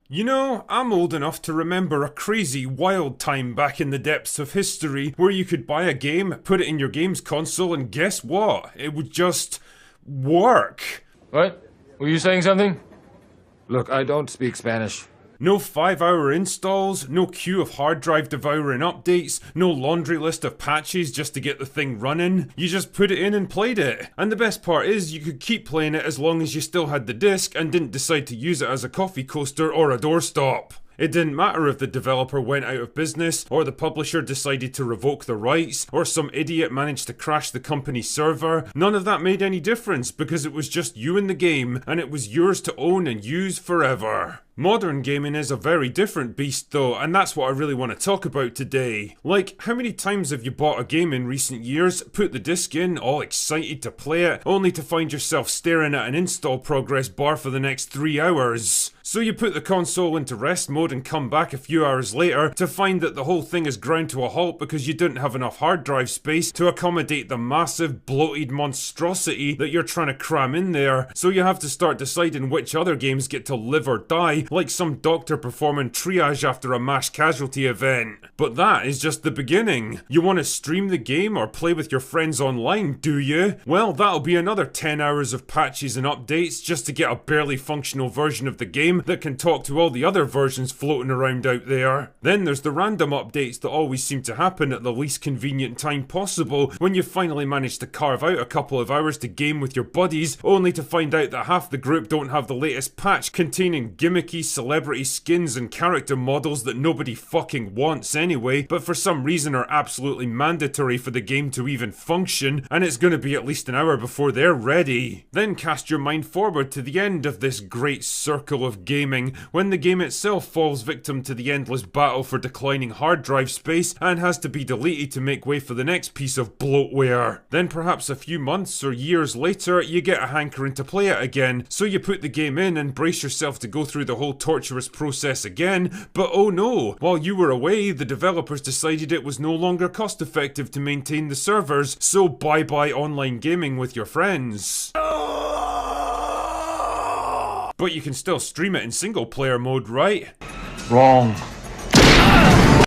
You know, I'm old enough to remember a crazy, wild time back in the depths of history where you could buy a game, put it in your games console, and guess what? It would just work. What? Were you saying something? Look, I don't speak Spanish. No 5-hour installs, no queue of hard drive devouring updates, no laundry list of patches just to get the thing running. You just put it in and played it. And the best part is you could keep playing it as long as you still had the disc and didn't decide to use it as a coffee coaster or a doorstop. It didn't matter if the developer went out of business, or the publisher decided to revoke the rights, or some idiot managed to crash the company's server. None of that made any difference because it was just you in the game, and it was yours to own and use forever. Modern gaming is a very different beast though, and that's what I really want to talk about today. Like, how many times have you bought a game in recent years, put the disc in, all excited to play it, only to find yourself staring at an install progress bar for the next 3 hours? So you put the console into rest mode and come back a few hours later to find that the whole thing is ground to a halt because you didn't have enough hard drive space to accommodate the massive bloated monstrosity that you're trying to cram in there. So you have to start deciding which other games get to live or die, like some doctor performing triage after a mass casualty event. But that is just the beginning. You want to stream the game or play with your friends online, do you? Well, that'll be another 10 hours of patches and updates just to get a barely functional version of the game that can talk to all the other versions floating around out there. Then there's the random updates that always seem to happen at the least convenient time possible when you finally manage to carve out a couple of hours to game with your buddies, only to find out that half the group don't have the latest patch containing gimmicky celebrity skins and character models that nobody fucking wants anyway, but for some reason are absolutely mandatory for the game to even function, and it's gonna be at least an hour before they're ready. Then cast your mind forward to the end of this great circle of gaming, when the game itself falls victim to the endless battle for declining hard drive space and has to be deleted to make way for the next piece of bloatware. Then perhaps a few months or years later, you get a hankering to play it again, so you put the game in and brace yourself to go through the whole torturous process again, but oh no, while you were away, the developers decided it was no longer cost effective to maintain the servers, so bye bye online gaming with your friends. But you can still stream it in single player mode, right? Wrong.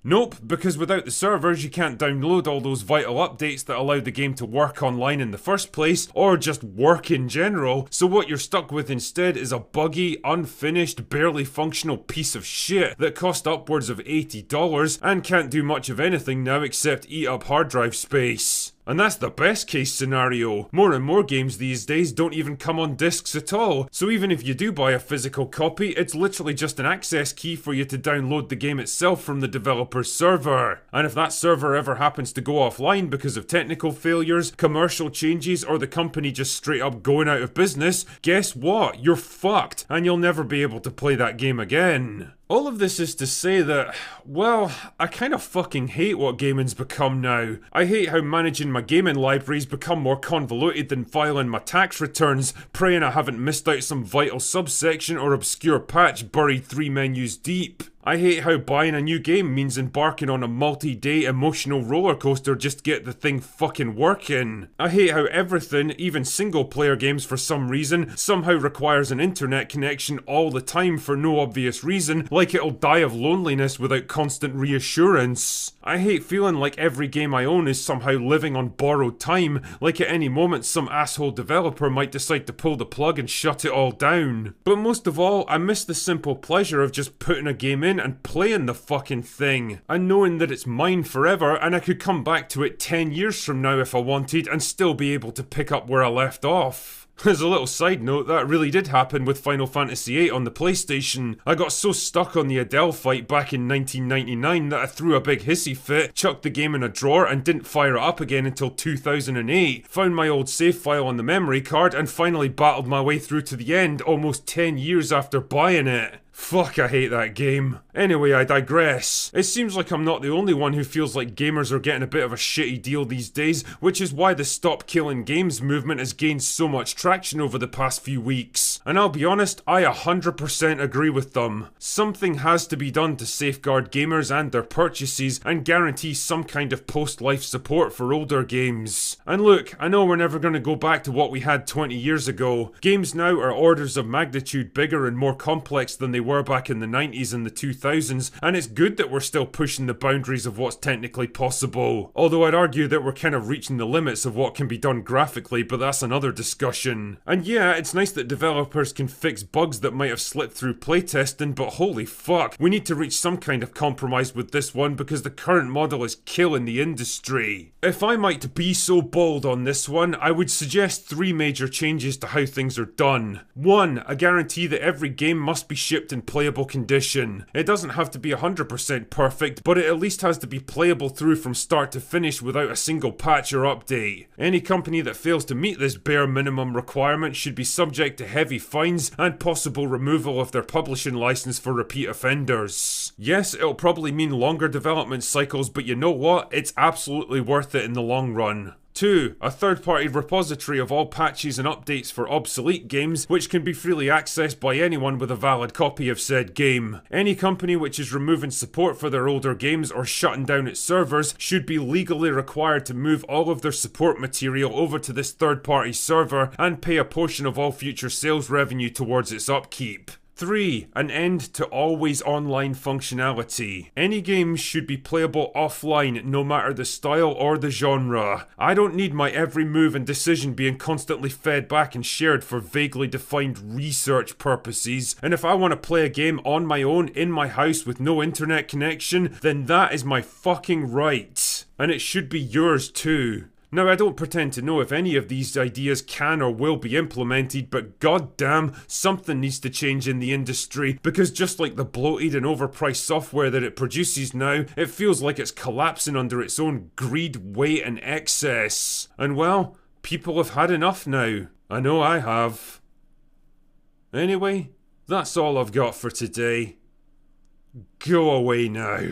Nope, because without the servers you can't download all those vital updates that allowed the game to work online in the first place, or just work in general, so what you're stuck with instead is a buggy, unfinished, barely functional piece of shit that cost upwards of $80 and can't do much of anything now except eat up hard drive space. And that's the best case scenario. More and more games these days don't even come on discs at all, so even if you do buy a physical copy, it's literally just an access key for you to download the game itself from the developer's server. And if that server ever happens to go offline because of technical failures, commercial changes, or the company just straight up going out of business, guess what? You're fucked, and you'll never be able to play that game again. All of this is to say that, well, I kind of fucking hate what gaming's become now. I hate how managing my gaming library's become more convoluted than filing my tax returns, praying I haven't missed out some vital subsection or obscure patch buried 3 menus deep. I hate how buying a new game means embarking on a multi-day emotional roller coaster just to get the thing fucking working. I hate how everything, even single player games for some reason, somehow requires an internet connection all the time for no obvious reason, like it'll die of loneliness without constant reassurance. I hate feeling like every game I own is somehow living on borrowed time, like at any moment some asshole developer might decide to pull the plug and shut it all down. But most of all, I miss the simple pleasure of just putting a game in and playing the fucking thing, and knowing that it's mine forever and I could come back to it 10 years from now if I wanted and still be able to pick up where I left off. As a little side note, that really did happen with Final Fantasy VIII on the PlayStation. I got so stuck on the Adele fight back in 1999 that I threw a big hissy fit, chucked the game in a drawer and didn't fire it up again until 2008, found my old save file on the memory card and finally battled my way through to the end almost 10 years after buying it. Fuck, I hate that game. Anyway, I digress. It seems like I'm not the only one who feels like gamers are getting a bit of a shitty deal these days, which is why the Stop Killing Games movement has gained so much traction traction over the past few weeks, and I'll be honest, I 100% agree with them. Something has to be done to safeguard gamers and their purchases and guarantee some kind of post-life support for older games. And look, I know we're never going to go back to what we had 20 years ago. Games now are orders of magnitude bigger and more complex than they were back in the 90s and the 2000s, and it's good that we're still pushing the boundaries of what's technically possible. Although I'd argue that we're kind of reaching the limits of what can be done graphically, but that's another discussion. And yeah, it's nice that developers can fix bugs that might have slipped through playtesting, but holy fuck, we need to reach some kind of compromise with this one because the current model is killing the industry. If I might be so bold on this one, I would suggest 3 major changes to how things are done. 1. A guarantee that every game must be shipped in playable condition. It doesn't have to be 100% perfect, but it at least has to be playable through from start to finish without a single patch or update. Any company that fails to meet this bare minimum requirement should be subject to heavy fines and possible removal of their publishing license for repeat offenders. Yes, it'll probably mean longer development cycles, but you know what? It's absolutely worth it in the long run. 2. A third-party repository of all patches and updates for obsolete games, which can be freely accessed by anyone with a valid copy of said game. Any company which is removing support for their older games or shutting down its servers should be legally required to move all of their support material over to this third-party server and pay a portion of all future sales revenue towards its upkeep. 3. An end to always online functionality. Any games should be playable offline no matter the style or the genre. I don't need my every move and decision being constantly fed back and shared for vaguely defined research purposes, and if I want to play a game on my own in my house with no internet connection, then that is my fucking right. And it should be yours too. Now, I don't pretend to know if any of these ideas can or will be implemented, but goddamn, something needs to change in the industry, because just like the bloated and overpriced software that it produces now, it feels like it's collapsing under its own greed, weight, and excess. And well, people have had enough now. I know I have. Anyway, that's all I've got for today. Go away now.